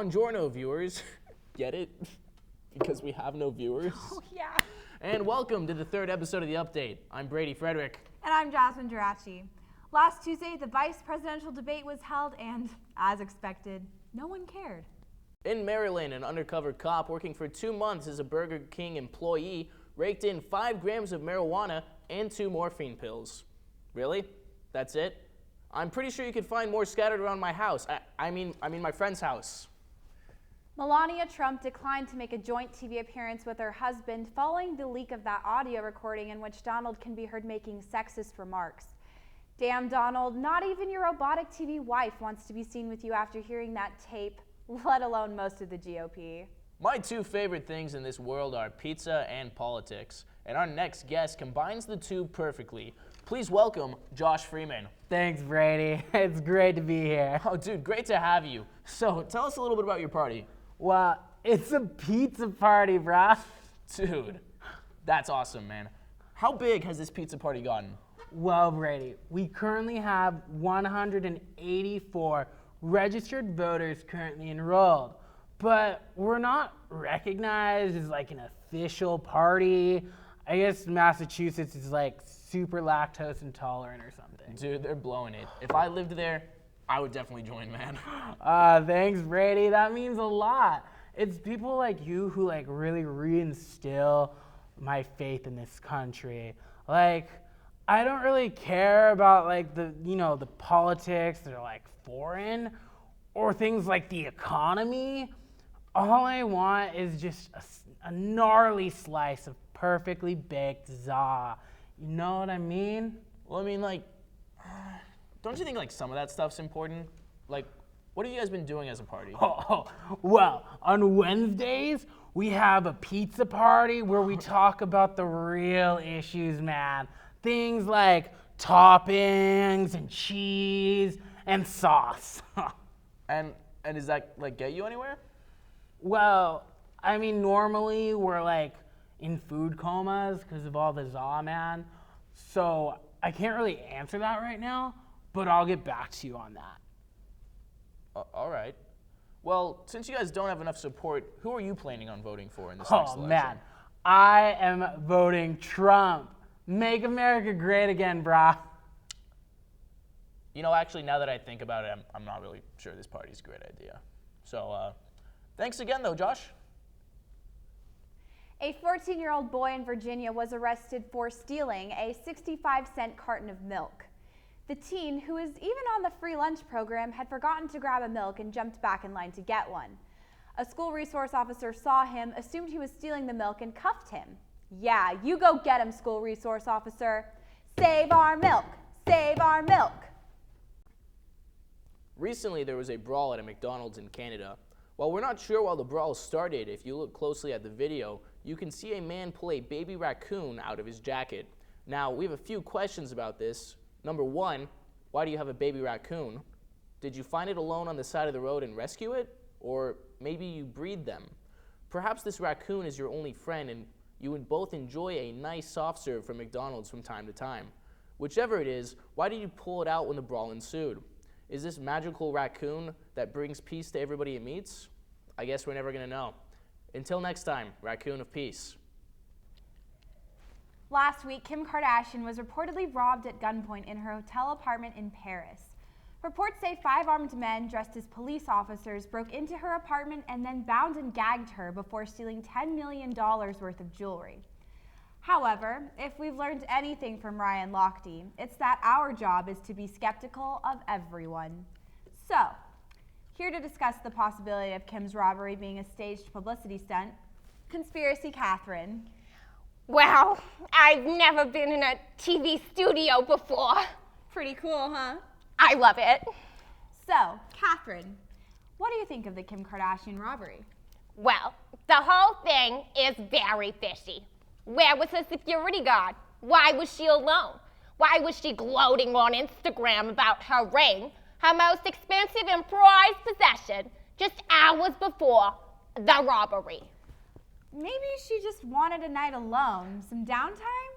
Buongiorno, viewers. Get it? Because we have no viewers. Oh, yeah. And welcome to the third episode of The Update. I'm Brady Frederick. And I'm Jasmine Geraci. Last Tuesday, the vice presidential debate was held, and as expected, no one cared. In Maryland, an undercover cop working for 2 months as a Burger King employee raked in 5 grams of marijuana and 2 morphine pills. Really? That's it? I'm pretty sure you could find more scattered around my house. I mean my friend's house. Melania Trump declined to make a joint TV appearance with her husband following the leak of that audio recording in which Donald can be heard making sexist remarks. Damn, Donald, not even your robotic TV wife wants to be seen with you after hearing that tape, let alone most of the GOP. My 2 favorite things in this world are pizza and politics, and our next guest combines the 2 perfectly. Please welcome Josh Freeman. Thanks, Brady. It's great to be here. Oh, dude, great to have you. So, tell us a little bit about your party. Well, it's a pizza party, brah. Dude, that's awesome, man. How big has this pizza party gotten? Well, Brady, we currently have 184 registered voters currently enrolled, but we're not recognized as like an official party. I guess Massachusetts is like super lactose intolerant or something. Dude, they're blowing it. If I lived there, I would definitely join, man. Thanks, Brady. That means a lot. It's people like you who like really reinstill my faith in this country. Like, I don't really care about like the politics that are like foreign or things like the economy. All I want is just a gnarly slice of perfectly baked za. You know what I mean? Well, I mean, like, don't you think like some of that stuff's important? Like, what have you guys been doing as a party? Well, on Wednesdays, we have a pizza party where we talk about the real issues, man. Things like toppings and cheese and sauce. And does that like get you anywhere? Well, I mean, normally we're like in food comas because of all the za, man. So I can't really answer that right now, but I'll get back to you on that. All right. Well, since you guys don't have enough support, who are you planning on voting for in this next election? Oh, man. I am voting Trump. Make America great again, brah. You know, actually, now that I think about it, I'm not really sure this party's a great idea. So, thanks again, though, Josh. A 14-year-old boy in Virginia was arrested for stealing a 65-cent carton of milk. The teen, who is even on the free lunch program, had forgotten to grab a milk and jumped back in line to get one. A school resource officer saw him, assumed he was stealing the milk, and cuffed him. Yeah, you go get him, school resource officer. Save our milk! Save our milk! Recently, there was a brawl at a McDonald's in Canada. While we're not sure why the brawl started, if you look closely at the video, you can see a man pull a baby raccoon out of his jacket. Now, we have a few questions about this. Number 1, why do you have a baby raccoon? Did you find it alone on the side of the road and rescue it? Or maybe you breed them? Perhaps this raccoon is your only friend and you would both enjoy a nice soft serve from McDonald's from time to time. Whichever it is, why did you pull it out when the brawl ensued? Is this magical raccoon that brings peace to everybody it meets? I guess we're never gonna know. Until next time, Raccoon of Peace. Last week, Kim Kardashian was reportedly robbed at gunpoint in her hotel apartment in Paris. Reports say 5 armed men dressed as police officers broke into her apartment and then bound and gagged her before stealing $10 million worth of jewelry. However, if we've learned anything from Ryan Lochte, it's that our job is to be skeptical of everyone. So, here to discuss the possibility of Kim's robbery being a staged publicity stunt, Conspiracy Catherine. Well, I've never been in a TV studio before. Pretty cool, huh? I love it. So, Catherine, what do you think of the Kim Kardashian robbery? Well, the whole thing is very fishy. Where was her security guard? Why was she alone? Why was she gloating on Instagram about her ring, her most expensive and prized possession, just hours before the robbery? Maybe she just wanted a night alone, some downtime,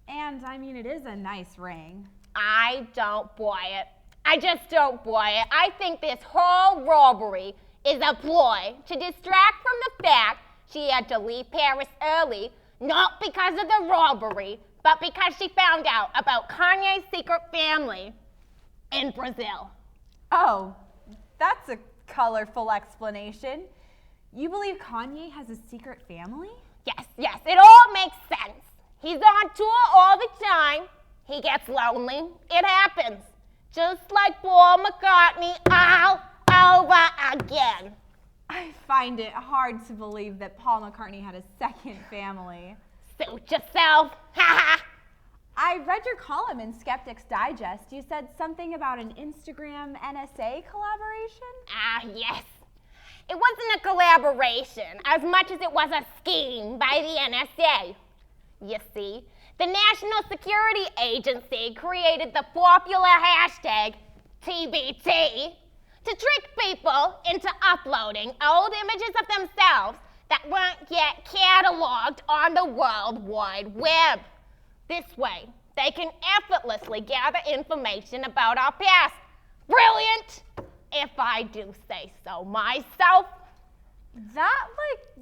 and I mean, it is a nice ring. I don't buy it. I just don't buy it. I think this whole robbery is a ploy to distract from the fact she had to leave Paris early, not because of the robbery, but because she found out about Kanye's secret family in Brazil. Oh, that's a colorful explanation. You believe Kanye has a secret family? Yes, it all makes sense. He's on tour all the time. He gets lonely. It happens. Just like Paul McCartney all over again. I find it hard to believe that Paul McCartney had a second family. Suit yourself. Ha ha. I read your column in Skeptics Digest. You said something about an Instagram NSA collaboration? Yes. It wasn't a collaboration as much as it was a scheme by the NSA. You see, the National Security Agency created the popular hashtag TBT to trick people into uploading old images of themselves that weren't yet cataloged on the World Wide Web. This way, they can effortlessly gather information about our past. Brilliant, if I do say so myself. That,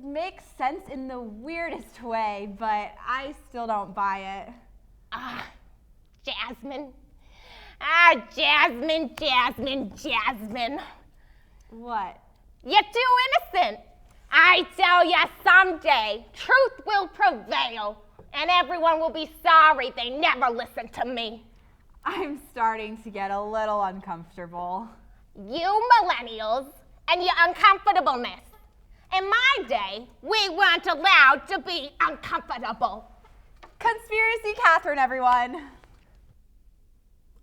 makes sense in the weirdest way, but I still don't buy it. Jasmine. Jasmine. What? You're too innocent. I tell ya, someday, truth will prevail, and everyone will be sorry they never listened to me. I'm starting to get a little uncomfortable. You millennials and your uncomfortableness. In my day, we weren't allowed to be uncomfortable. Conspiracy Catherine, everyone.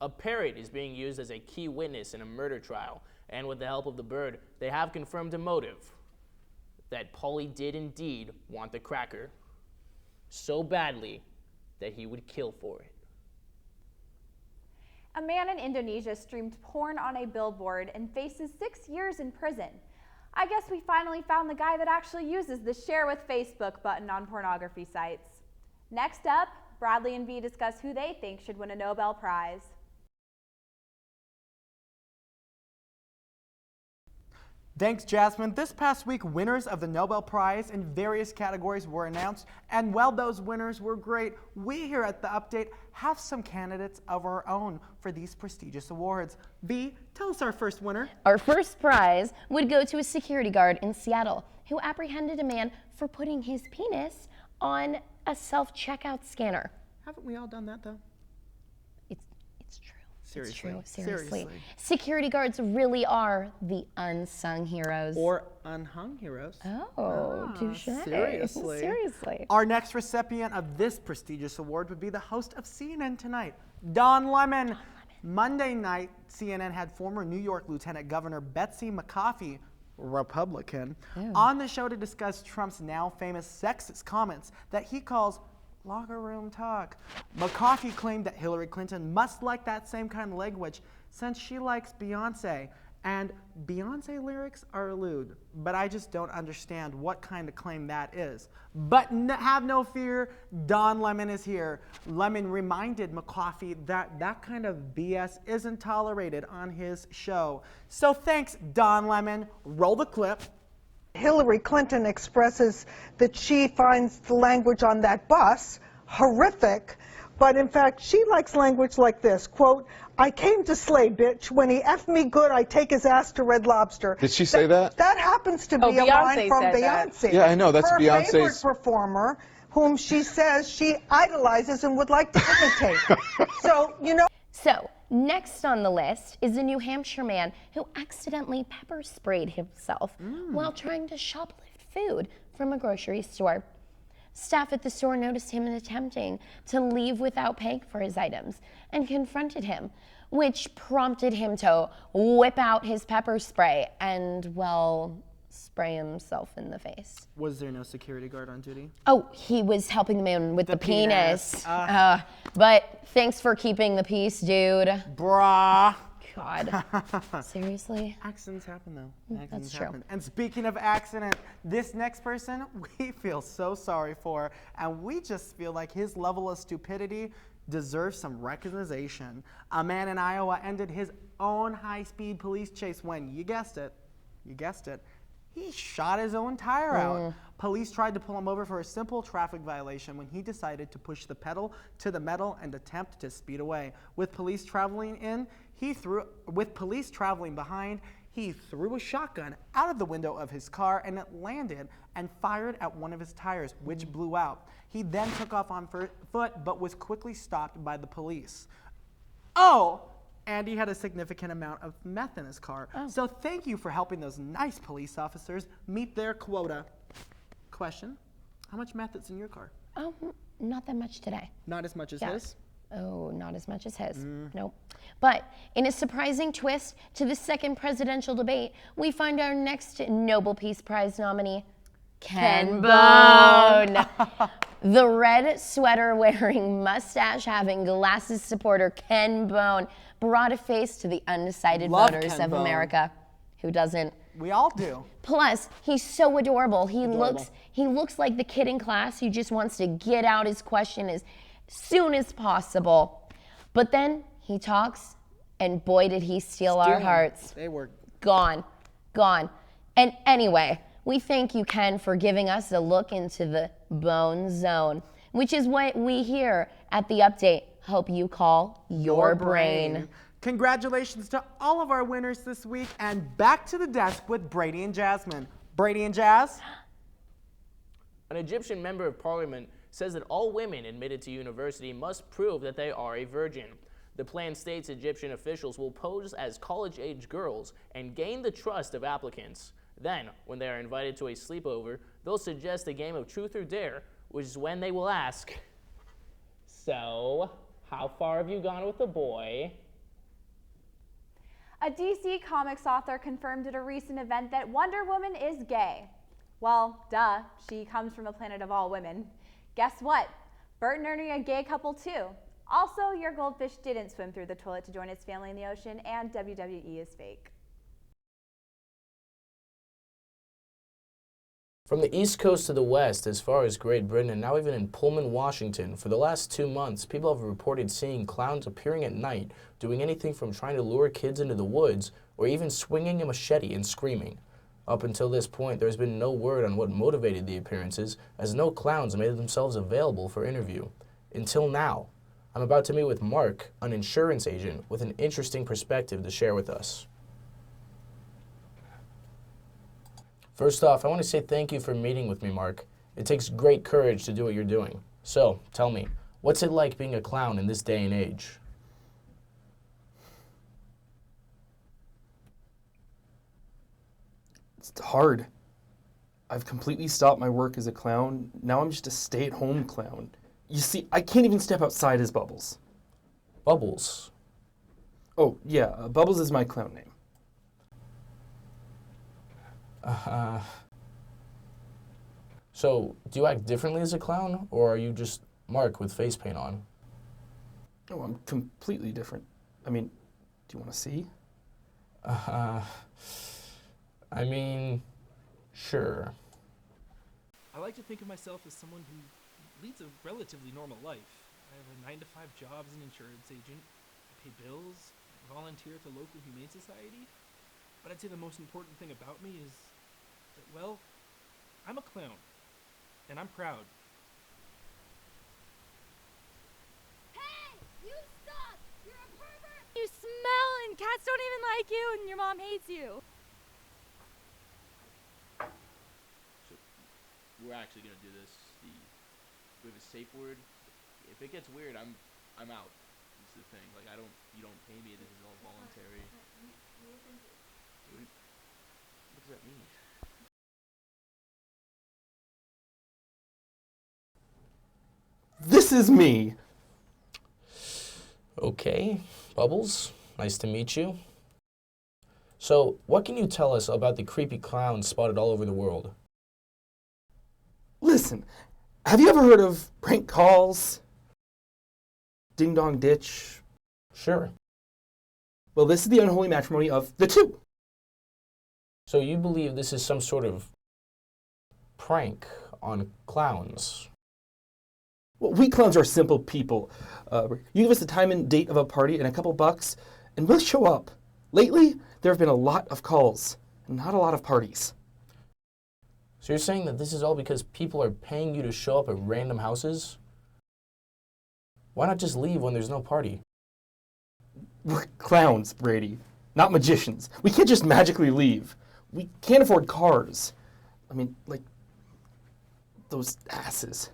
A parrot is being used as a key witness in a murder trial, and with the help of the bird, they have confirmed a motive. That Paulie did indeed want the cracker, so badly that he would kill for it. A man in Indonesia streamed porn on a billboard and faces 6 years in prison. I guess we finally found the guy that actually uses the share with Facebook button on pornography sites. Next up, Bradley and V discuss who they think should win a Nobel Prize. Thanks, Jasmine. This past week, winners of the Nobel Prize in various categories were announced, and while those winners were great, we here at The Update have some candidates of our own for these prestigious awards. V, tell us our first winner. Our first prize would go to a security guard in Seattle who apprehended a man for putting his penis on a self-checkout scanner. Haven't we all done that, though? It's true. Seriously. It's true. Seriously. Seriously. Security guards really are the unsung heroes. Or unhung heroes. Oh, touche. Seriously. Seriously. Our next recipient of this prestigious award would be the host of CNN Tonight, Don Lemon. Monday night, CNN had former New York Lieutenant Governor Betsy McCarthy, Republican, on the show to discuss Trump's now famous sexist comments that he calls locker room talk. McCarthy claimed that Hillary Clinton must like that same kind of language since she likes Beyonce, and Beyonce lyrics are lewd, but I just don't understand what kind of claim that is. But have no fear, Don Lemon is here. Lemon reminded McCarthy that that kind of BS isn't tolerated on his show. So thanks, Don Lemon. Roll the clip. Hillary Clinton expresses that she finds the language on that bus horrific, but in fact she likes language like this, quote, "I came to slay, bitch. When he effed me good, I take his ass to Red Lobster." Did she say that? That happens to be a line from Beyonce. Yeah, I know, that's her Beyonce's favorite performer, whom she says she idolizes and would like to imitate. So, you know. So, next on the list is a New Hampshire man who accidentally pepper sprayed himself while trying to shoplift food from a grocery store. Staff at the store noticed him attempting to leave without paying for his items and confronted him, which prompted him to whip out his pepper spray and, well, spray himself in the face. Was there no security guard on duty? Oh, he was helping the man with the penis. penis. But thanks for keeping the peace, dude. Brah. God. Seriously? Accidents happen, though. Accidents true. happen. And speaking of accident, this next person we feel so sorry for, and we just feel like his level of stupidity deserves some recognition. A man in Iowa ended his own high-speed police chase when, you guessed it, You guessed it. He shot his own tire out. Police tried to pull him over for a simple traffic violation when he decided to push the pedal to the metal and attempt to speed away. With police traveling behind, he threw a shotgun out of the window of his car and it landed and fired at one of his tires, which blew out. He then took off on foot but was quickly stopped by the police. Oh! And he had a significant amount of meth in his car. So thank you for helping those nice police officers meet their quota. Question, how much meth is in your car? Oh, not that much today. Not as much as Yeah. his? Oh, not as much as his. Nope. But in a surprising twist to the second presidential debate, we find our next Nobel Peace Prize nominee, Ken Bone. The red sweater wearing, mustache having, glasses supporter Ken Bone brought a face to the undecided Love voters Ken of Bone. America. Who doesn't? We all do. Plus, he's so adorable. He looks like the kid in class who just wants to get out his question as soon as possible. But then he talks, and boy did he steal our Stealing. hearts. They were Gone. And anyway, we thank you, Ken, for giving us a look into the Bone Zone, which is what we here at The Update hope you call your brain. Congratulations to all of our winners this week, and back to the desk with Brady and Jasmine. Brady and Jazz? An Egyptian member of parliament says that all women admitted to university must prove that they are a virgin. The plan states Egyptian officials will pose as college-age girls and gain the trust of applicants. Then, when they are invited to a sleepover, they'll suggest a game of truth or dare, which is when they will ask, "So, how far have you gone with the boy?" A DC Comics author confirmed at a recent event that Wonder Woman is gay. Well, duh, she comes from a planet of all women. Guess what? Bert and Ernie are a gay couple too. Also, your goldfish didn't swim through the toilet to join its family in the ocean, and WWE is fake. From the East Coast to the West, as far as Great Britain, and now even in Pullman, Washington, for the last 2 months, people have reported seeing clowns appearing at night, doing anything from trying to lure kids into the woods, or even swinging a machete and screaming. Up until this point, there's been no word on what motivated the appearances, as no clowns made themselves available for interview. Until now. I'm about to meet with Mark, an insurance agent, with an interesting perspective to share with us. First off, I want to say thank you for meeting with me, Mark. It takes great courage to do what you're doing. So, tell me, what's it like being a clown in this day and age? It's hard. I've completely stopped my work as a clown. Now I'm just a stay-at-home clown. You see, I can't even step outside as Bubbles. Bubbles. Oh, yeah, Bubbles is my clown name. So, do you act differently as a clown, or are you just Mark with face paint on? Oh, I'm completely different. I mean, do you want to see? I mean, sure. I like to think of myself as someone who leads a relatively normal life. I have a 9-to-5 job as an insurance agent, I pay bills, I volunteer at the local humane society. But I'd say the most important thing about me is that, well, I'm a clown, and I'm proud. Hey! You suck! You're a pervert! You smell, and cats don't even like you, and your mom hates you. So, we're actually gonna do this. We have a safe word. If it gets weird, I'm out. It's the thing. Like you don't pay me. This is all voluntary. What does that mean? This is me! Okay, Bubbles, nice to meet you. So, what can you tell us about the creepy clowns spotted all over the world? Listen, have you ever heard of prank calls? Ding Dong Ditch? Sure. Well, this is the unholy matrimony of the two. So you believe this is some sort of prank on clowns? Well, we clowns are simple people. You give us the time and date of a party and a couple bucks, and we'll show up. Lately, there have been a lot of calls. not a lot of parties. So you're saying that this is all because people are paying you to show up at random houses? Why not just leave when there's no party? We're clowns, Brady, not magicians. We can't just magically leave. We can't afford cars. I mean, like, those asses.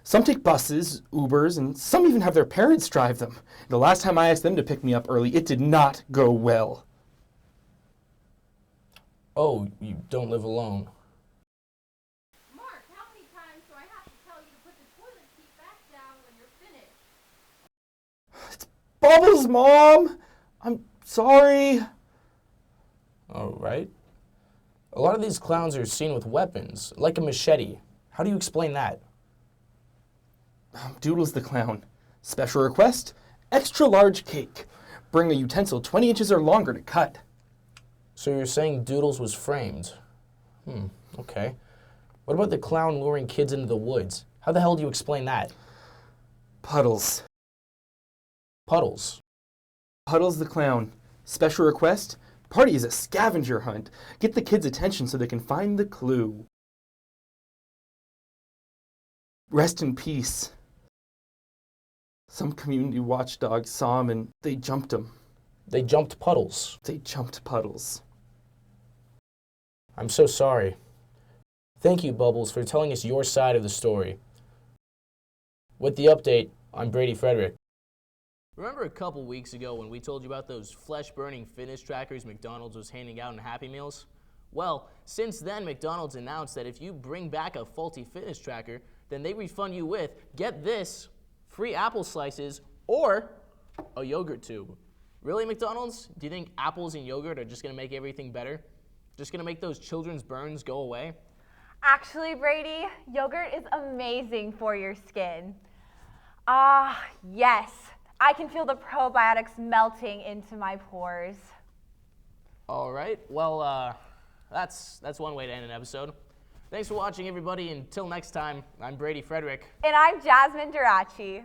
Some take buses, Ubers, and some even have their parents drive them. The last time I asked them to pick me up early, it did not go well. Oh, you don't live alone. Mark, how many times do I have to tell you to put the toilet seat back down when you're finished? Bubbles, Mom! I'm sorry. All right. A lot of these clowns are seen with weapons, like a machete. How do you explain that? Doodles the clown. Special request, extra large cake. Bring a utensil 20 inches or longer to cut. So you're saying Doodles was framed? Okay. What about the clown luring kids into the woods? How the hell do you explain that? Puddles. Puddles. Puddles the clown. Special request, party is a scavenger hunt. Get the kids' attention so they can find the clue. Rest in peace. Some community watchdogs saw him and they jumped him. They jumped Puddles. They jumped Puddles. I'm so sorry. Thank you, Bubbles, for telling us your side of the story. With the update, I'm Brady Frederick. Remember a couple weeks ago when we told you about those flesh-burning fitness trackers McDonald's was handing out in Happy Meals? Well, since then, McDonald's announced that if you bring back a faulty fitness tracker, then they refund you with, get this, free apple slices or a yogurt tube. Really, McDonald's? Do you think apples and yogurt are just going to make everything better? Just going to make those children's burns go away? Actually, Brady, yogurt is amazing for your skin. Yes. I can feel the probiotics melting into my pores. All right. Well, that's one way to end an episode. Thanks for watching, everybody. Until next time, I'm Brady Frederick. And I'm Jasmine Durachi.